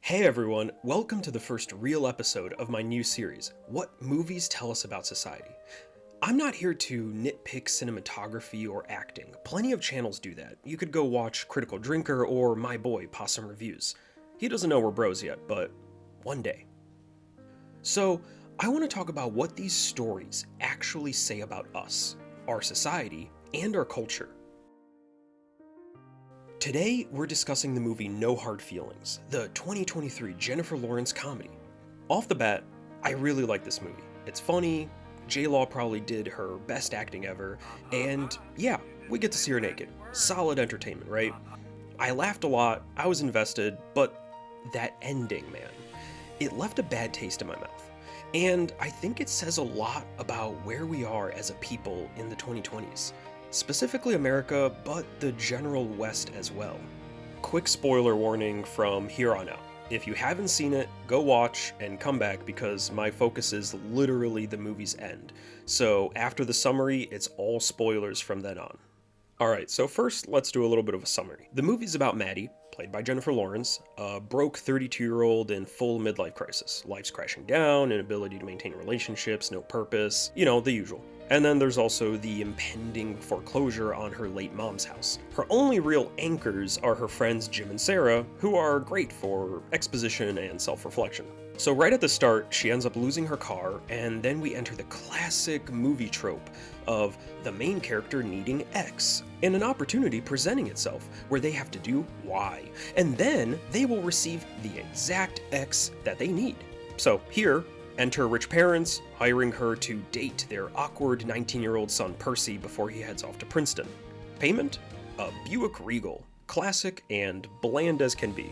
Hey everyone, welcome to the first real episode of my new series, What Movies Tell Us About Society. I'm not here to nitpick cinematography or acting. Plenty of channels do that. You could go watch Critical Drinker or my boy Possum Reviews. He doesn't know we're bros yet, but one day. So, I want to talk about what these stories actually say about us, our society, and our culture. Today, we're discussing the movie No Hard Feelings, the 2023 Jennifer Lawrence comedy. Off the bat, I really like this movie. It's funny, J-Law probably did her best acting ever, and yeah, we get to see her naked. Solid entertainment, right? I laughed a lot, I was invested, but that ending, man, it left a bad taste in my mouth. And I think it says a lot about where we are as a people in the 2020s. Specifically America, but the general West as well. Quick spoiler warning from here on out. If you haven't seen it, go watch and come back because my focus is literally the movie's end. So after the summary, it's all spoilers from then on. Alright, so first let's do a little bit of a summary. The movie's about Maddie, played by Jennifer Lawrence, a broke 32-year-old in full midlife crisis. Life's crashing down, inability to maintain relationships, no purpose, the usual. And then there's also the impending foreclosure on her late mom's house. Her only real anchors are her friends Jim and Sarah, who are great for exposition and self-reflection. So right at the start, she ends up losing her car, and then we enter the classic movie trope of the main character needing X, and an opportunity presenting itself where they have to do Y, and then they will receive the exact X that they need. So here, enter rich parents, hiring her to date their awkward 19-year-old son Percy before he heads off to Princeton. Payment? A Buick Regal. Classic and bland as can be.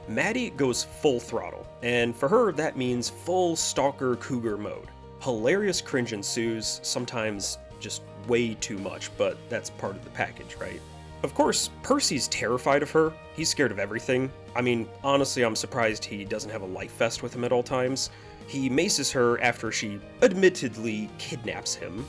Maddie goes full throttle, and for her that means full stalker cougar mode. Hilarious cringe ensues, sometimes just way too much, but that's part of the package, right? Of course, Percy's terrified of her. He's scared of everything. I mean, honestly, I'm surprised he doesn't have a life vest with him at all times. He maces her after she admittedly kidnaps him,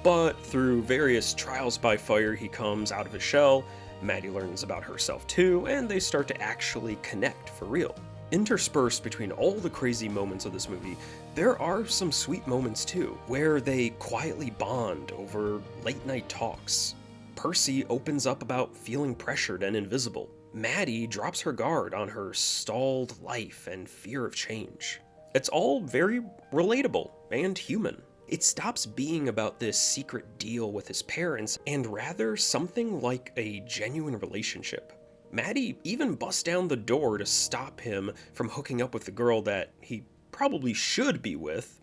but through various trials by fire he comes out of his shell. Maddie learns about herself too, and they start to actually connect for real. Interspersed between all the crazy moments of this movie, there are some sweet moments too, where they quietly bond over late night talks. Percy opens up about feeling pressured and invisible. Maddie drops her guard on her stalled life and fear of change. It's all very relatable and human. It stops being about this secret deal with his parents and rather something like a genuine relationship. Maddie even busts down the door to stop him from hooking up with the girl that he probably should be with.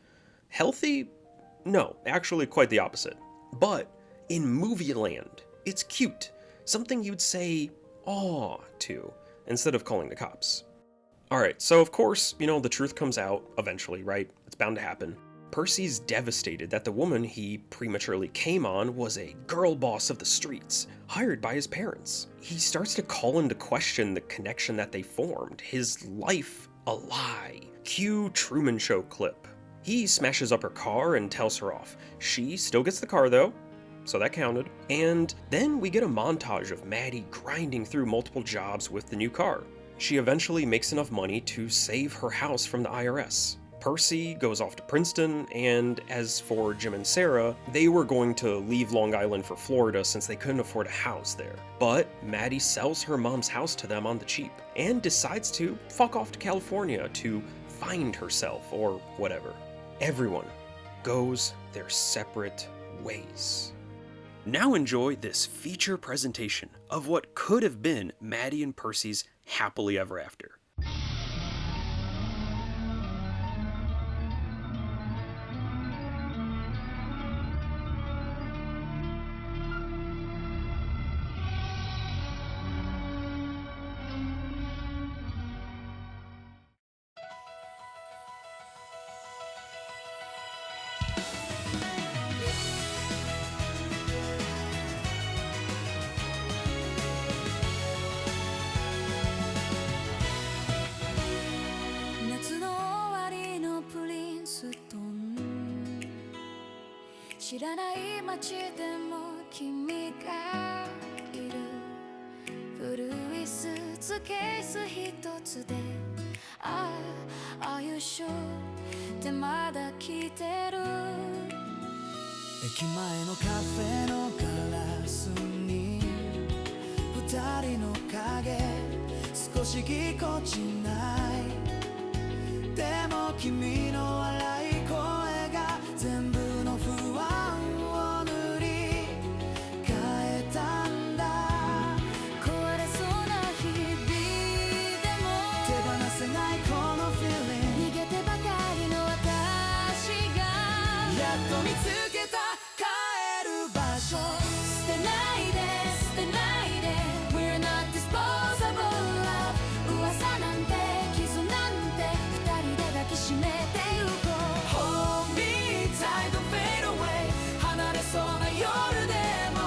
Healthy? No, actually quite the opposite. But in movie land, it's cute. Something you'd say aw to, instead of calling the cops. Alright, so of course, the truth comes out eventually, right? It's bound to happen. Percy's devastated that the woman he prematurely came on was a girl boss of the streets, hired by his parents. He starts to call into question the connection that they formed, his life a lie. Cue Truman Show clip. He smashes up her car and tells her off. She still gets the car though, so that counted. And then we get a montage of Maddie grinding through multiple jobs with the new car. She eventually makes enough money to save her house from the IRS. Percy goes off to Princeton, and as for Jim and Sarah, they were going to leave Long Island for Florida since they couldn't afford a house there. But Maddie sells her mom's house to them on the cheap, and decides to fuck off to California to find herself, or whatever. Everyone goes their separate ways. Now enjoy this feature presentation of what could have been Maddie and Percy's happily ever after. しょってまだ聞いてる駅前のカフェのガラスに二人の影少しぎこちないでも君の笑い声が全部の不安を塗り替えたんだ壊れそうな日々でも手放せないこの feeling 逃げてばかりの私がやっと見つけた帰る場所捨てないで捨てないで We're not disposable love 噂なんて傷なんて二人で抱きしめてゆこう Hold me tight don't fade away 離れそうな夜でも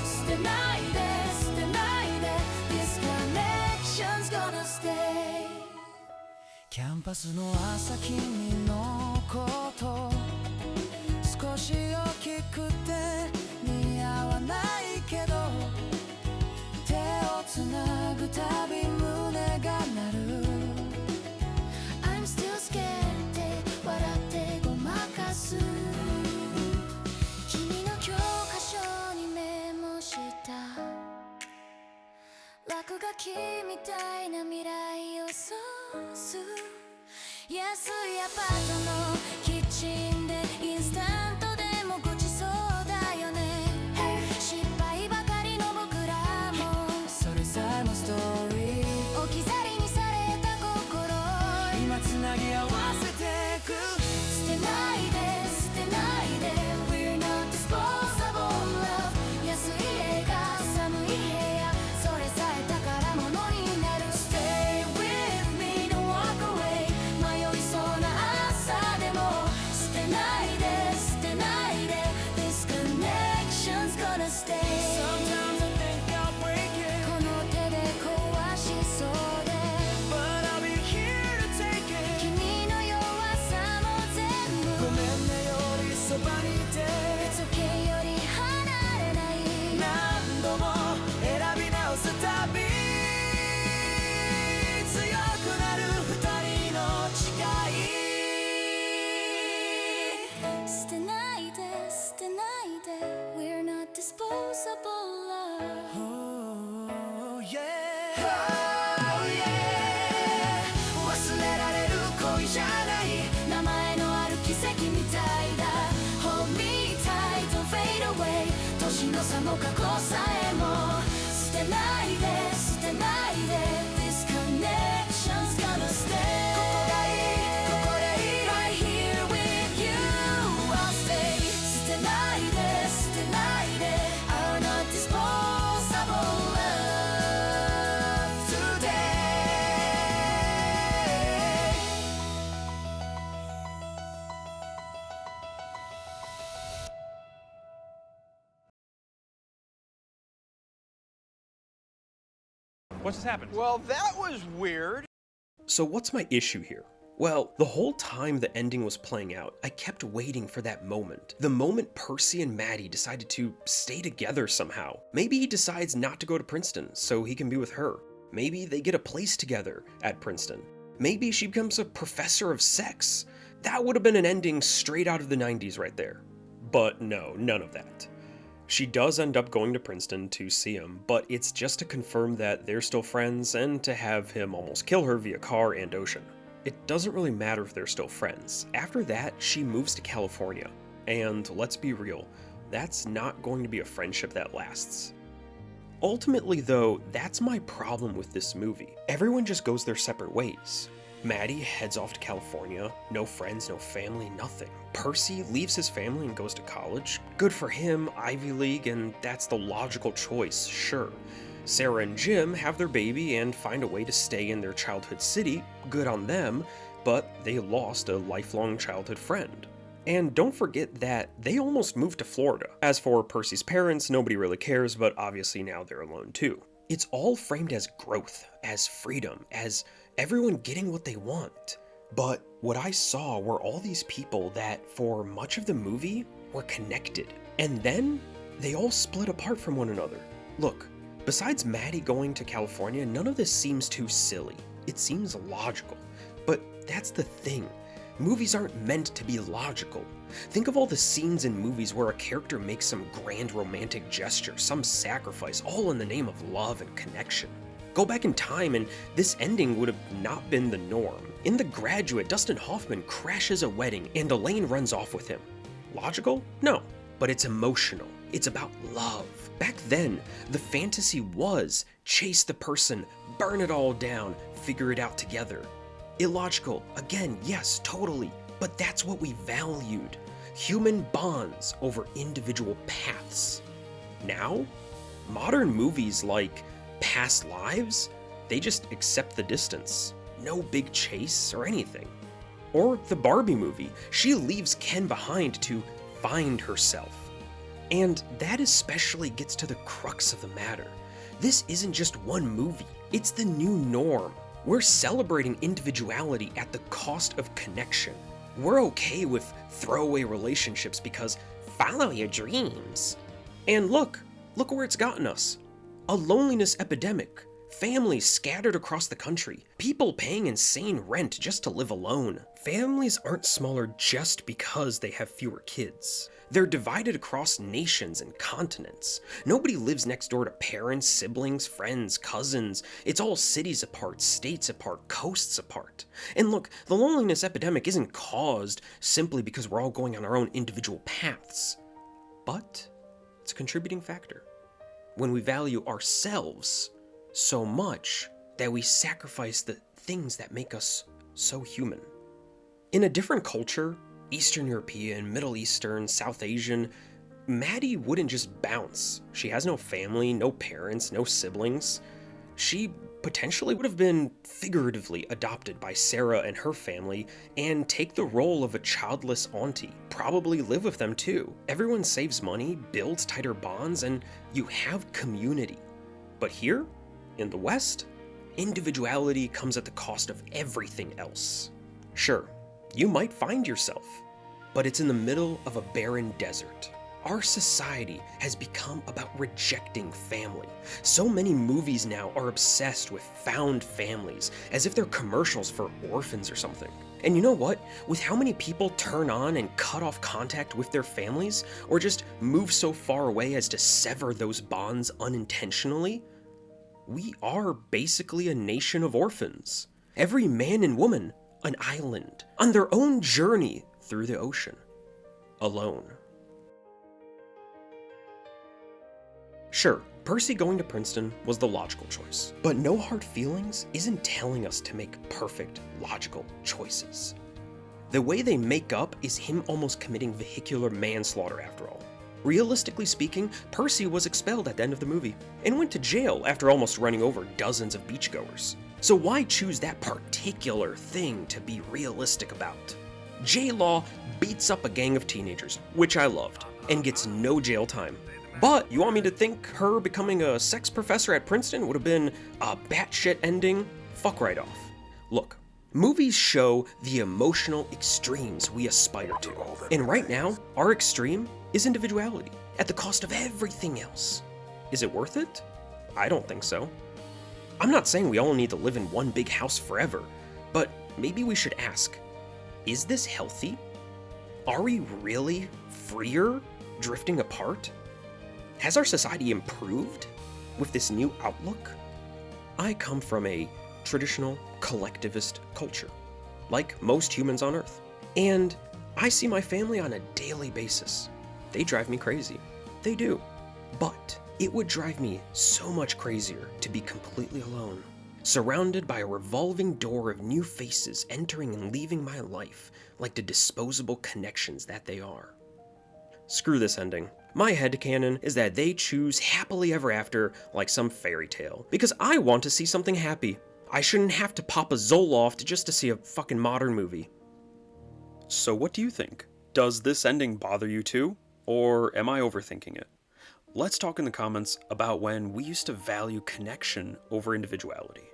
捨てないで捨てないで This connection's gonna stay キャンパスの朝君のこと少し大きくて似合わないけど手をつなぐたび胸が鳴る I'm still scared って笑ってごまかす君の教科書にメモした落書きみたいな未来を想像安いアパートのキッチンでインスタントでもごちそうだよね失敗ばかりの僕らもそれさえもストーリー置き去りにされた心今つなぎ合わせてく捨てないで捨てないで We're not disposable love 安い映画寒い部屋それさえ宝物になる Stay with me don't walk away 迷いそうな朝でも捨てないで捨てないで This connection's gonna stay Sometimes I think I'll break it この手で壊しそうで But I'll be here to take it 君の弱さも全部ごめんねよりそばにいて It's okay より離れない何度も選び直すたび強くなる二人の誓い捨てないで捨てないで We're not disposable love Oh yeah Oh yeah 忘れられる恋じゃない名前のある奇跡みたいだ Hold me tight don't fade away 年の差も過去さえも捨てないで捨てないで This connection's gonna stay ここがいいここでいい Right here with you I'll stay 捨てないで捨てないで Our not disposable love today What just happened? Well, that was weird. So what's my issue here? Well, the whole time the ending was playing out, I kept waiting for that moment. The moment Percy and Maddie decided to stay together somehow. Maybe he decides not to go to Princeton so he can be with her. Maybe they get a place together at Princeton. Maybe she becomes a professor of sex. That would have been an ending straight out of the 90s right there. But no, none of that. She does end up going to Princeton to see him, but it's just to confirm that they're still friends and to have him almost kill her via car and ocean. It doesn't really matter if they're still friends. After that, she moves to California. And let's be real, that's not going to be a friendship that lasts. Ultimately though, that's my problem with this movie. Everyone just goes their separate ways. Maddie heads off to California, no friends, no family, nothing. Percy leaves his family and goes to college. Good for him, Ivy League, and that's the logical choice, sure. Sarah and Jim have their baby and find a way to stay in their childhood city, good on them, but they lost a lifelong childhood friend. And don't forget that they almost moved to Florida. As for Percy's parents, nobody really cares, but obviously now they're alone too. It's all framed as growth, as freedom, as everyone getting what they want. But what I saw were all these people that, for much of the movie, were connected. And then, they all split apart from one another. Look, besides Maddie going to California, none of this seems too silly. It seems logical. But that's the thing. Movies aren't meant to be logical. Think of all the scenes in movies where a character makes some grand romantic gesture, some sacrifice, all in the name of love and connection. Go back in time and this ending would have not been the norm. In The Graduate, Dustin Hoffman crashes a wedding and Elaine runs off with him. Logical? No. But it's emotional. It's about love. Back then, the fantasy was chase the person, burn it all down, figure it out together. Illogical, again, yes, totally, but that's what we valued. Human bonds over individual paths. Now, modern movies like Past Lives, they just accept the distance. No big chase or anything. Or the Barbie movie, she leaves Ken behind to find herself. And that especially gets to the crux of the matter. This isn't just one movie, it's the new norm. We're celebrating individuality at the cost of connection. We're okay with throwaway relationships because follow your dreams. And look where it's gotten us. A loneliness epidemic, families scattered across the country, people paying insane rent just to live alone. Families aren't smaller just because they have fewer kids. They're divided across nations and continents. Nobody lives next door to parents, siblings, friends, cousins. It's all cities apart, states apart, coasts apart. And look, the loneliness epidemic isn't caused simply because we're all going on our own individual paths. But it's a contributing factor. When we value ourselves so much that we sacrifice the things that make us so human. In a different culture, Eastern European, Middle Eastern, South Asian, Maddie wouldn't just bounce. She has no family, no parents, no siblings. She potentially would have been figuratively adopted by Sarah and her family and take the role of a childless auntie, probably live with them too. Everyone saves money, builds tighter bonds, and you have community. But here, in the West, individuality comes at the cost of everything else. Sure, you might find yourself, but it's in the middle of a barren desert. Our society has become about rejecting family. So many movies now are obsessed with found families, as if they're commercials for orphans or something. And you know what? With how many people turn on and cut off contact with their families, or just move so far away as to sever those bonds unintentionally, we are basically a nation of orphans. Every man and woman, an island, on their own journey through the ocean, alone. Sure, Percy going to Princeton was the logical choice, but No Hard Feelings isn't telling us to make perfect, logical choices. The way they make up is him almost committing vehicular manslaughter after all. Realistically speaking, Percy was expelled at the end of the movie, and went to jail after almost running over dozens of beachgoers. So why choose that particular thing to be realistic about? J-Law beats up a gang of teenagers, which I loved, and gets no jail time. But you want me to think her becoming a sex professor at Princeton would have been a batshit ending? Fuck right off. Look, movies show the emotional extremes we aspire to. And right now, our extreme is individuality, at the cost of everything else. Is it worth it? I don't think so. I'm not saying we all need to live in one big house forever, but maybe we should ask, is this healthy? Are we really freer drifting apart? Has our society improved with this new outlook? I come from a traditional collectivist culture, like most humans on Earth, and I see my family on a daily basis. They drive me crazy. They do. But it would drive me so much crazier to be completely alone, surrounded by a revolving door of new faces entering and leaving my life like the disposable connections that they are. Screw this ending. My headcanon is that they choose happily ever after like some fairy tale, because I want to see something happy. I shouldn't have to pop a Zoloft just to see a fucking modern movie. So what do you think? Does this ending bother you too? Or am I overthinking it? Let's talk in the comments about when we used to value connection over individuality.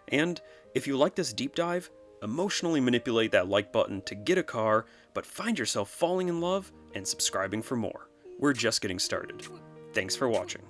And if you like this deep dive, emotionally manipulate that like button to get a car, but find yourself falling in love and subscribing for more. We're just getting started. Thanks for watching.